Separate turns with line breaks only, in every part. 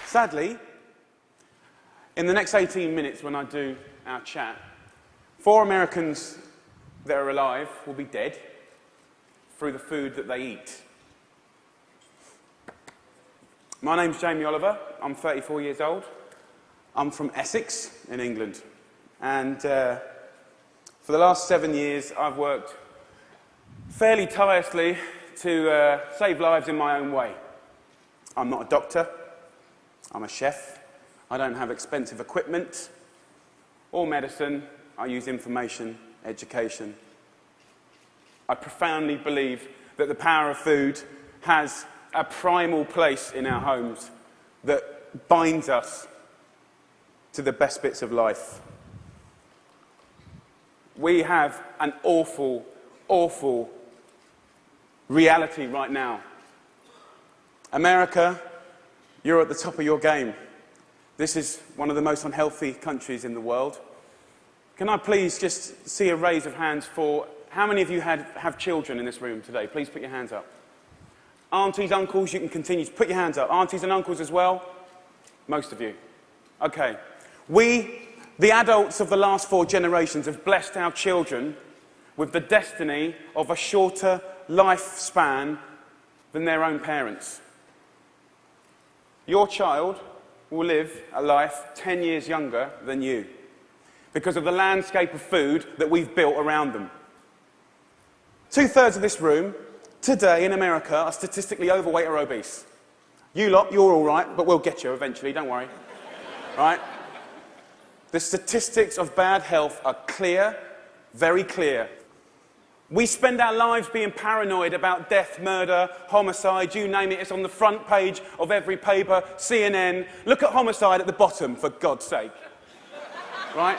Sadly, in the next 18 minutes when I do our chat, 4 Americans that are alive will be dead through the food that they eat. My name's Jamie Oliver. I'm 34 years old. I'm from Essex in England. And for the last 7 years, I've worked fairly tirelessly to save lives in my own way. I'm not a doctor. I'm a chef. I don't have expensive equipment or medicine. I use information, education. I profoundly believe that the power of food has a primal place in our homes that binds us to the best bits of life. We have an awful, awful reality right now. America, you're at the top of your game. This is one of the most unhealthy countries in the world. Can I please just see a raise of hands for how many of you have children in this room today? Please put your hands up. Aunties, uncles, you can continue to put your hands up. Aunties and uncles as well? Most of you. Okay. We, the adults of the last 4 generations, have blessed our children with the destiny of a shorter lifespan than their own parents. Your child will live a life 10 years younger than you because of the landscape of food that we've built around them. 2/3 of this room today in America are statistically overweight or obese. You lot, you're all right, but we'll get you eventually, don't worry. Right? The statistics of bad health are clear, very clear. We spend our lives being paranoid about death, murder, homicide, you name it. It's on the front page of every paper, CNN. Look at homicide at the bottom, for God's sake. Right?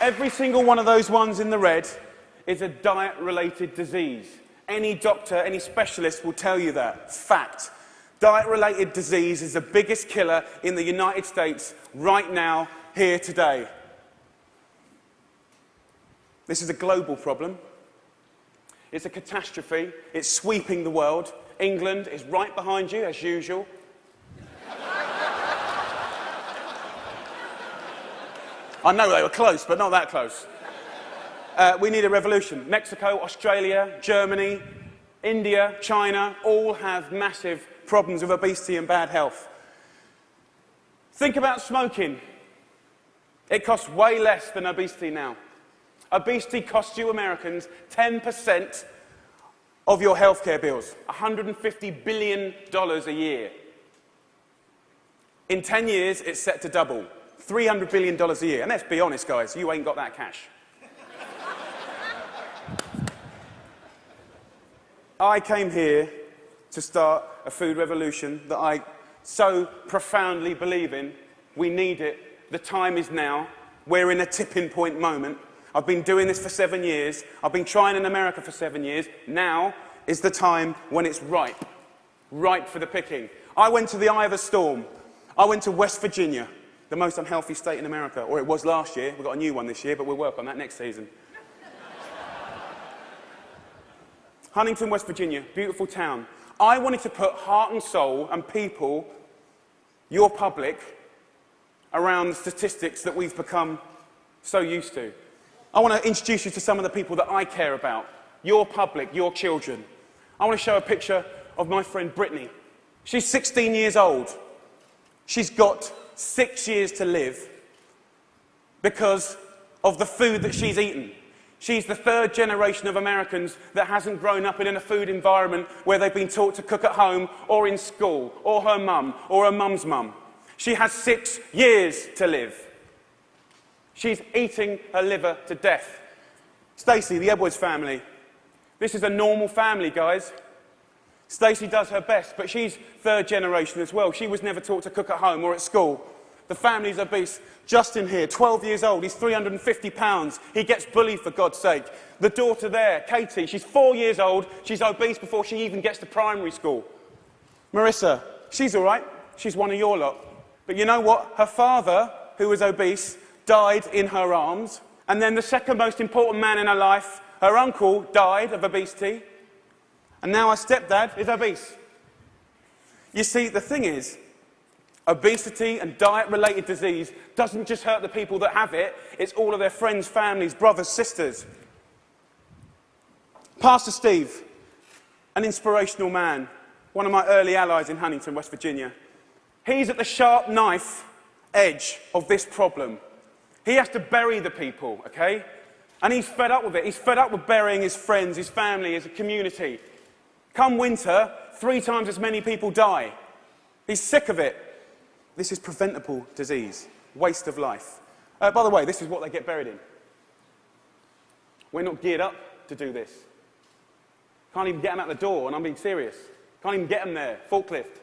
Every single one of those ones in the red is a diet-related disease. Any doctor, any specialist will tell you that. Fact. Diet-related disease is the biggest killer in the United States right now, here today. This is a global problem. It's a catastrophe. It's sweeping the world. England is right behind you, as usual. I know they were close, but not that close. We need a revolution. Mexico, Australia, Germany, India, China, all have massive problems with obesity and bad health. Think about smoking. It costs way less than obesity now. Obesity costs you Americans 10% of your healthcare bills, $150 billion a year. In 10 years, it's set to double, $300 billion a year. And let's be honest, guys, you ain't got that cash. I came here to start a food revolution that I so profoundly believe in. We need it. The time is now. We're in a tipping point moment. I've been doing this for 7 years. I've been trying in America for 7 years. Now is the time when it's ripe. Ripe for the picking. I went to the eye of a storm. I went to West Virginia, the most unhealthy state in America. Or it was last year. We've got a new one this year, but we'll work on that next season. Huntington, West Virginia, beautiful town. I wanted to put heart and soul and people, your public, around the statistics that we've become so used to. I want to introduce you to some of the people that I care about. Your public, your children. I want to show a picture of my friend Brittany. She's 16 years old. She's got 6 years to live because of the food that she's eaten. She's the 3rd generation of Americans that hasn't grown up in a food environment where they've been taught to cook at home or in school, or her mum, or her mum's mum. She has 6 years to live. She's eating her liver to death. Stacey, the Edwards family. This is a normal family, guys. Stacey does her best, but she's 3rd generation as well. She was never taught to cook at home or at school. The family's obese. Justin here, 12 years old, he's 350 pounds. He gets bullied, for God's sake. The daughter there, Katie, she's 4 years old. She's obese before she even gets to primary school. Marissa, she's all right. She's one of your lot. But you know what? Her father, who was obese, died in her arms. And then the second most important man in her life, her uncle, died of obesity. And now her stepdad is obese. You see, the thing is, obesity and diet-related disease doesn't just hurt the people that have it, it's all of their friends, families, brothers, sisters. Pastor Steve, an inspirational man, one of my early allies in Huntington, West Virginia. He's at the sharp knife edge of this problem. He has to bury the people, okay? And he's fed up with it. He's fed up with burying his friends, his family, his community. Come winter, 3 times as many people die. He's sick of it. This is preventable disease, waste of life. By the way, this is what they get buried in. We're not geared up to do this. Can't even get them out the door, and I'm being serious. Can't even get them there, forklift.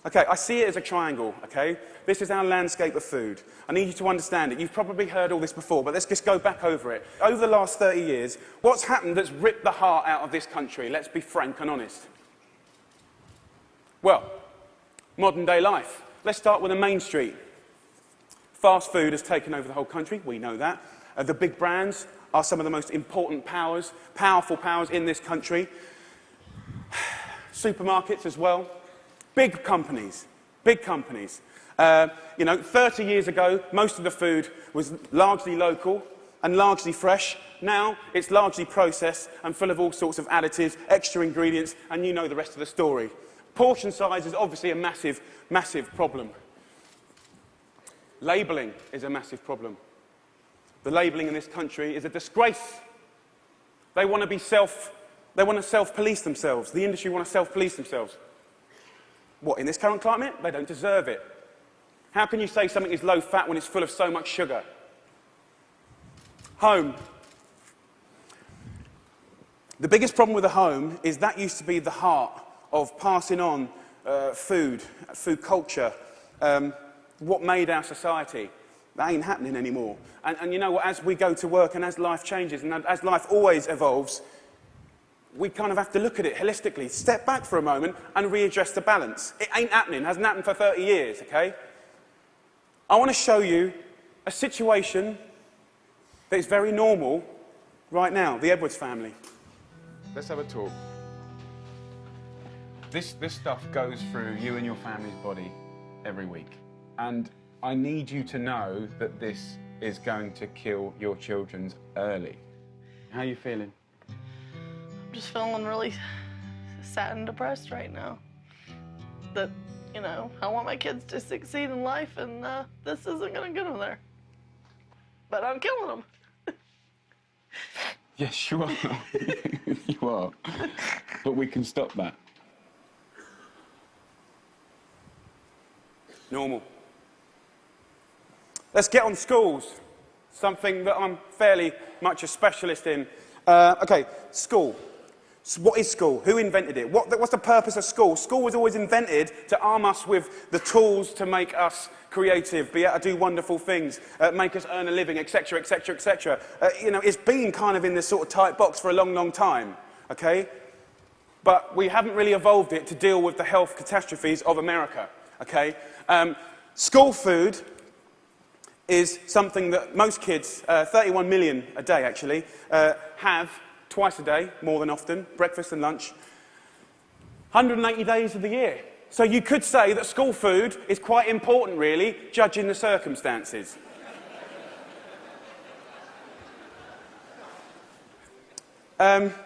Okay, I see it as a triangle, okay? This is our landscape of food. I need you to understand it. You've probably heard all this before, but let's just go back over it. Over the last 30 years, what's happened that's ripped the heart out of this country? Let's be frank and honest. Well, modern day life. Let's start with the main street. Fast food has taken over the whole country, we know that. The big brands are some of the most important powers, powerful powers in this country. Supermarkets as well. Big companies, big companies. 30 years ago, most of the food was largely local and largely fresh. Now, it's largely processed and full of all sorts of additives, extra ingredients, and you know the rest of the story. Portion size is obviously a massive, massive problem. Labelling is a massive problem. The labelling in this country is a disgrace. They want to self-police themselves. The industry want to self-police themselves. What, in this current climate? They don't deserve it. How can you say something is low fat when it's full of so much sugar? Home. The biggest problem with the home is that used to be the heart of passing on food culture, what made our society. That ain't happening anymore. And you know what, as we go to work and as life changes and as life always evolves, we kind of have to look at it holistically, step back for a moment and readdress the balance. It ain't happening, hasn't happened for 30 years, okay? I want to show you a situation that is very normal right now, the Edwards family. Let's have a talk. This stuff goes through you and your family's body every week. And I need you to know that this is going to kill your children early. How are you feeling?
I'm just feeling really sad and depressed right now. That, I want my kids to succeed in life, and this isn't going to get them there. But I'm killing them.
Yes, you are. You are. But we can stop that.
Normal. Let's get on schools, something that I'm fairly much a specialist in. Okay, school. So what is school? Who invented it? What's the purpose of school? School was always invented to arm us with the tools to make us creative, be able to do wonderful things, make us earn a living, etc., etc., etc. It's been kind of in this sort of tight box for a long, long time, okay? But we haven't really evolved it to deal with the health catastrophes of America, okay? School food is something that most kids, 31 million a day actually, have twice a day, more than often, breakfast and lunch, 180 days of the year. So you could say that school food is quite important, really, judging the circumstances.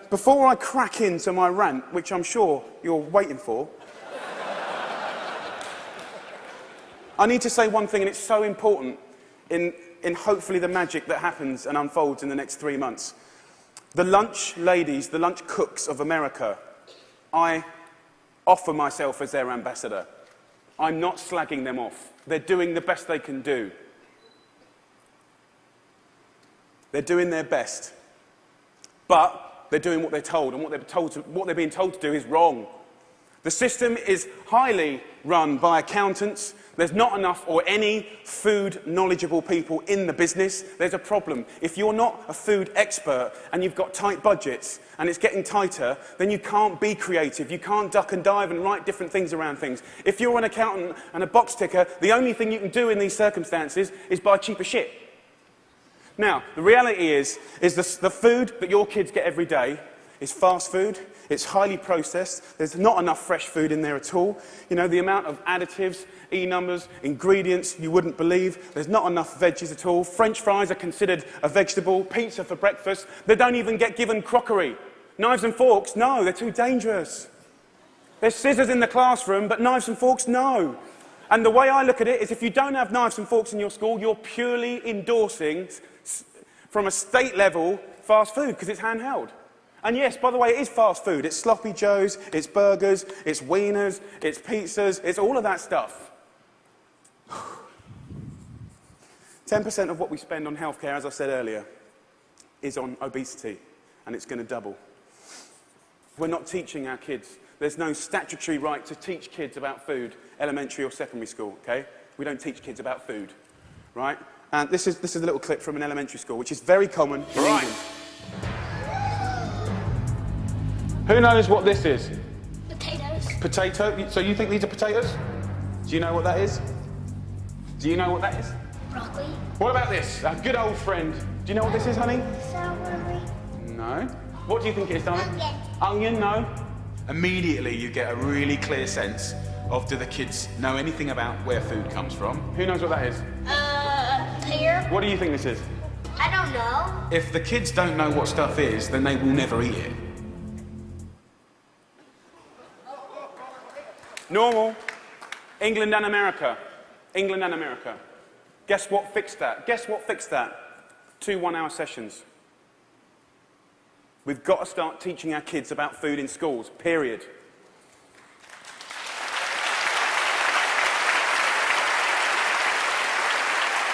Before I crack into my rant, which I'm sure you're waiting for, I need to say one thing, and it's so important in hopefully the magic that happens and unfolds in the next 3 months. The lunch ladies, the lunch cooks of America, I offer myself as their ambassador. I'm not slagging them off. They're doing the best they can do. They're doing their best. But they're doing what they're told, and what they're being told to do is wrong. The system is highly run by accountants. There's not enough or any food knowledgeable people in the business. There's a problem. If you're not a food expert and you've got tight budgets and it's getting tighter, then you can't be creative. You can't duck and dive and write different things around things. If you're an accountant and a box ticker, the only thing you can do in these circumstances is buy cheaper shit. Now, the reality is the food that your kids get every day is fast food. It's highly processed. There's not enough fresh food in there at all. You know, the amount of additives, E-numbers, ingredients you wouldn't believe. There's not enough veggies at all. French fries are considered a vegetable. Pizza for breakfast. They don't even get given crockery. Knives and forks, no, they're too dangerous. There's scissors in the classroom, but knives and forks, no. And the way I look at it is if you don't have knives and forks in your school, you're purely endorsing, from a state level, fast food, because it's handheld. And yes, by the way, it is fast food. It's sloppy joes, it's burgers, it's wieners, it's pizzas, it's all of that stuff. 10% of what we spend on healthcare, as I said earlier, is on obesity, and it's going to double. We're not teaching our kids. There's no statutory right to teach kids about food, elementary or secondary school, okay? We don't teach kids about food, right? And this is a little clip from an elementary school, which is very common in England. Who knows what this is?
Potatoes.
Potato? So you think these are potatoes? Do you know what that is? Do you know what that is?
Broccoli.
What about this? Our good old friend. Do you know what this is, honey?
Celery.
No. What do you think it is, darling?
Onion.
Onion, no. Immediately you get a really clear sense of, do the kids know anything about where food comes from? Who knows what that is?
Pear.
What do you think this is?
I don't know.
If the kids don't know what stuff is, then they will never eat it. Normal. England and America. England and America. Guess what fixed that? Guess what fixed that? 2 one-hour sessions. We've got to start teaching our kids about food in schools, period.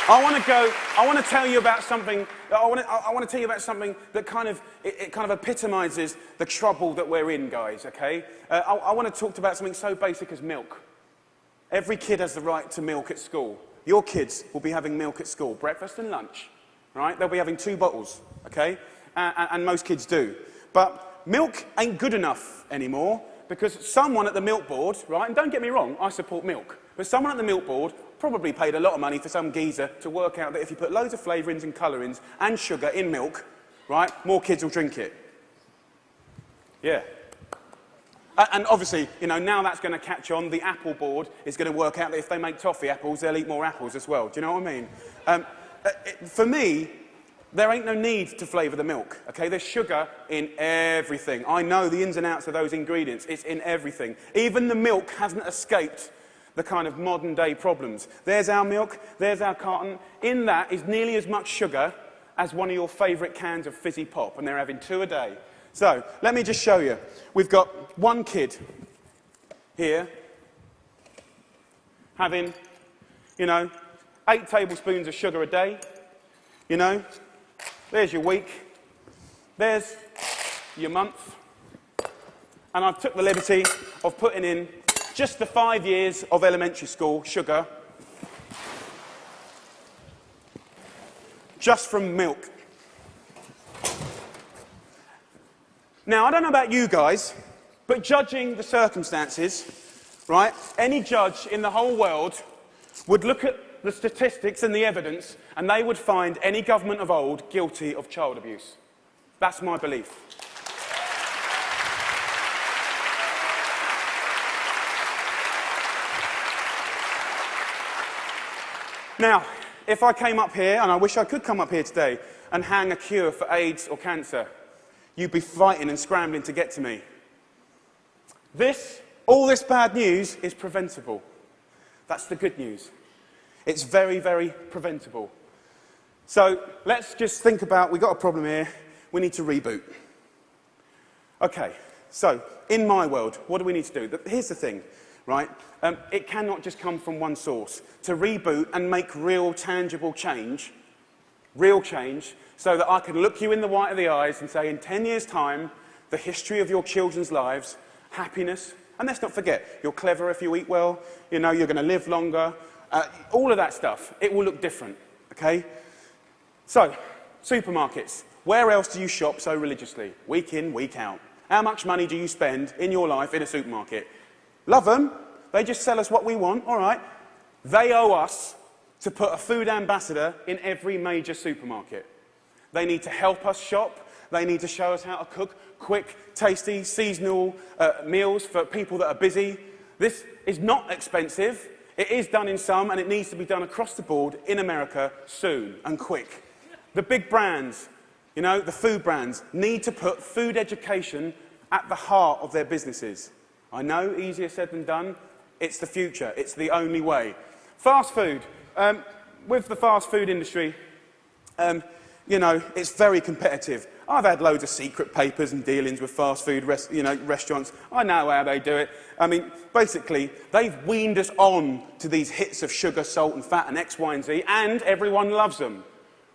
I want to tell you about something that kind of epitomizes the trouble that we're in, guys, okay? I want to talk about something so basic as milk. Every kid has the right to milk at school. Your kids will be having milk at school, breakfast and lunch, right? They'll be having 2 bottles, okay? And most kids do. But milk ain't good enough anymore because someone at the milk board, right, and don't get me wrong, I support milk, but someone at the milk board probably paid a lot of money for some geezer to work out that if you put loads of flavourings and colourings and sugar in milk, right, more kids will drink it. Yeah. And obviously, you know, now that's going to catch on. The Apple board is going to work out that if they make toffee apples, they'll eat more apples as well. Do you know what I mean? For me, there ain't no need to flavour the milk, okay? There's sugar in everything. I know the ins and outs of those ingredients. It's in everything. Even the milk hasn't escaped the kind of modern-day problems. There's our milk, there's our carton. In that is nearly as much sugar as one of your favourite cans of fizzy pop, and they're having 2 a day. So, let me just show you. We've got one kid here having, you know, 8 tablespoons of sugar a day, you know. There's your week. There's your month. And I've took the liberty of putting in just the 5 years of elementary school sugar, just from milk. Now, I don't know about you guys, but judging the circumstances, right, any judge in the whole world would look at the statistics and the evidence, and they would find any government of old guilty of child abuse. That's my belief. Now, if I came up here, and I wish I could come up here today, and hang a cure for AIDS or cancer, you'd be fighting and scrambling to get to me. All this bad news is preventable. That's the good news. It's very, very preventable. So let's just think about, we've got a problem here, we need to reboot. Okay, so in my world, what do we need to do? Here's the thing, right? It cannot just come from one source. To reboot and make real, tangible change, so that I can look you in the white of the eyes and say, in 10 years' time, the history of your children's lives, happiness, and let's not forget, you're clever if you eat well, you know, you're going to live longer, all of that stuff, it will look different, okay? So, supermarkets. Where else do you shop so religiously? Week in, week out. How much money do you spend in your life in a supermarket? Love them. They just sell us what we want, all right. They owe us to put a food ambassador in every major supermarket. They need to help us shop. They need to show us how to cook quick, tasty, seasonal meals for people that are busy. This is not expensive. It is done in some, and it needs to be done across the board in America soon and quick. The big brands, you know, the food brands, need to put food education at the heart of their businesses. I know, easier said than done. It's the future. It's the only way. Fast food. With the fast food industry, you know, it's very competitive. I've had loads of secret papers and dealings with fast food restaurants. I know how they do it. I mean, basically, they've weaned us on to these hits of sugar, salt and fat and X, Y and Z, and everyone loves them,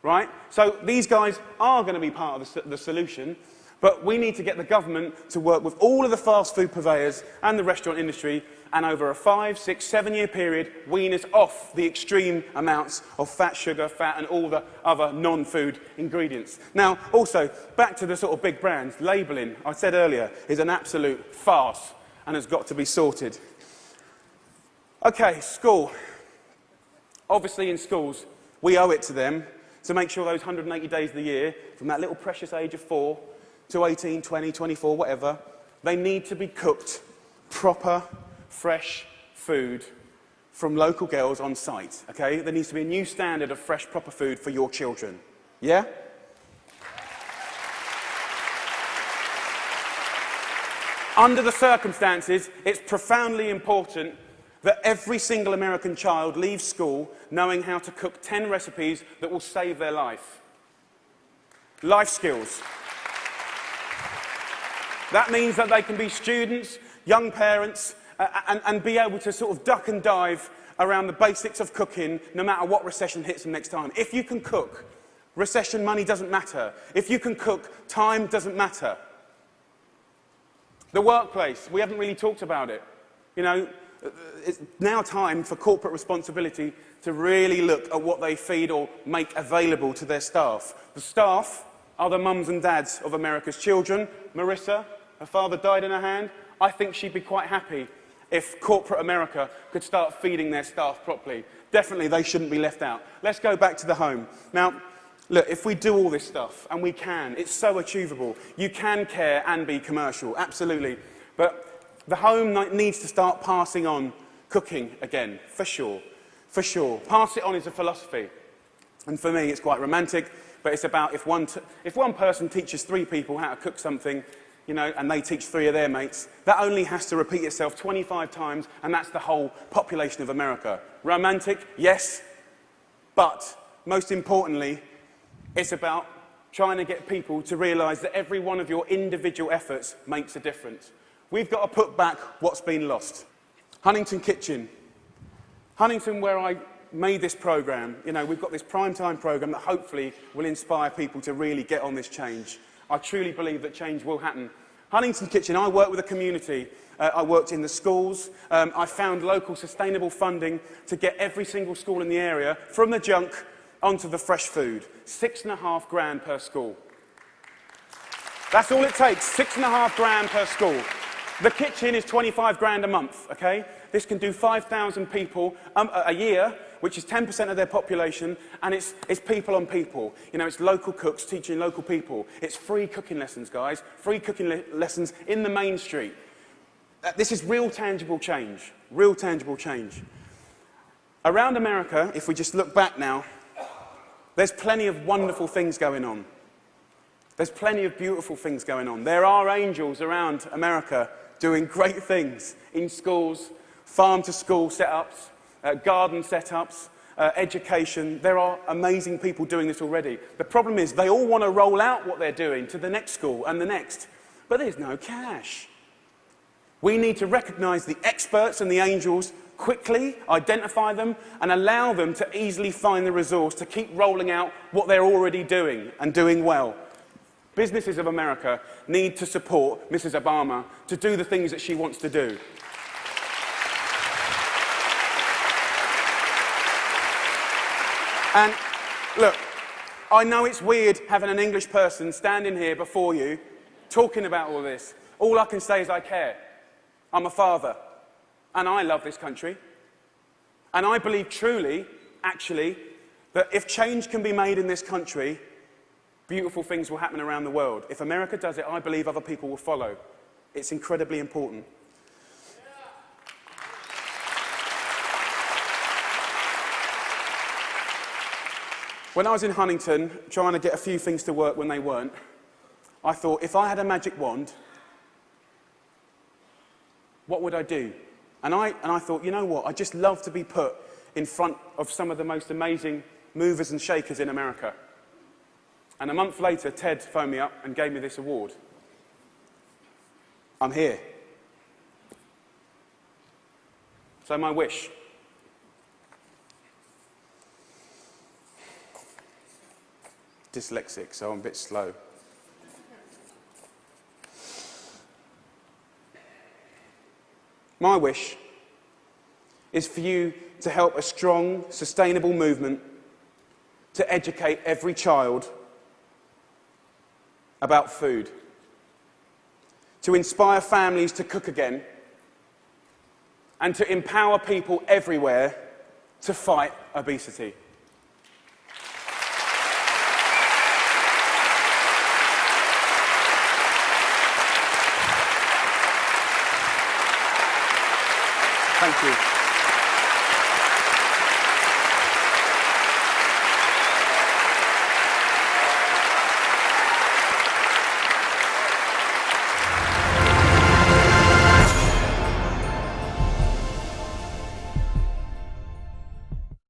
right? So these guys are going to be part of the solution, but we need to get the government to work with all of the fast food purveyors and the restaurant industry, and over a 5, 6, 7 year period, wean us off the extreme amounts of fat, sugar, fat, and all the other non-food ingredients. Now, also, back to the sort of big brands, labelling, I said earlier, is an absolute farce and has got to be sorted. Okay, school. Obviously, in schools, we owe it to them to make sure those 180 days of the year, from that little precious age of 4 to 18, 20, 24, whatever, they need to be cooked proper, fresh food from local girls on site, okay? There needs to be a new standard of fresh, proper food for your children. Yeah? Under the circumstances, it's profoundly important that every single American child leaves school knowing how to cook 10 recipes that will save their life. Life skills. That means that they can be students, young parents, and be able to sort of duck and dive around the basics of cooking no matter what recession hits them next time. If you can cook, recession money doesn't matter. If you can cook, time doesn't matter. The workplace, we haven't really talked about it. You know, it's now time for corporate responsibility to really look at what they feed or make available to their staff. The staff are the mums and dads of America's children. Marissa, her father died in her hand. I think she'd be quite happy if corporate America could start feeding their staff properly. Definitely, they shouldn't be left out. Let's go back to the home. Now, look, if we do all this stuff, and we can, it's so achievable. You can care and be commercial, absolutely. But the home needs to start passing on cooking again, for sure. For sure. Pass it on is a philosophy. And for me, it's quite romantic, but it's about if one person teaches 3 people how to cook something, you know, and they teach 3 of their mates, that only has to repeat itself 25 times, and that's the whole population of America. Romantic, yes, but most importantly, it's about trying to get people to realise that every one of your individual efforts makes a difference. We've got to put back what's been lost. Huntington Kitchen. Huntington, where I made this programme, you know, we've got this primetime programme that hopefully will inspire people to really get on this change. I truly believe that change will happen. Huntington Kitchen, I work with a community. I worked in the schools. I found local sustainable funding to get every single school in the area from the junk onto the fresh food. $6,500 per school. That's all it takes, $6,500 per school. The kitchen is $25,000 a month, okay? This can do 5,000 people a year, which is 10% of their population, and it's people on people. You know, it's local cooks teaching local people. It's free cooking lessons, guys. Free cooking lessons in the main street. This is real tangible change. Real tangible change. Around America, if we just look back now, there's plenty of wonderful things going on. There's plenty of beautiful things going on. There are angels around America doing great things in schools, farm-to-school setups, garden setups, education. There are amazing people doing this already. The problem is they all want to roll out what they're doing to the next school and the next, but there's no cash. We need to recognise the experts and the angels quickly, identify them, and allow them to easily find the resource to keep rolling out what they're already doing and doing well. Businesses of America need to support Mrs. Obama to do the things that she wants to do. And look, I know it's weird having an English person standing here before you talking about all this. All I can say is I care. I'm a father, and I love this country. And I believe truly, actually, that if change can be made in this country, beautiful things will happen around the world. If America does it, I believe other people will follow. It's incredibly important. When I was in Huntington, trying to get a few things to work when they weren't, I thought, if I had a magic wand, what would I do? And I thought, you know what, I'd just love to be put in front of some of the most amazing movers and shakers in America. And a month later, Ted phoned me up and gave me this award. I'm here. So my wish. Dyslexic, so I'm a bit slow. My wish is for you to help a strong, sustainable movement to educate every child about food, to inspire families to cook again, and to empower people everywhere to fight obesity. Thank you.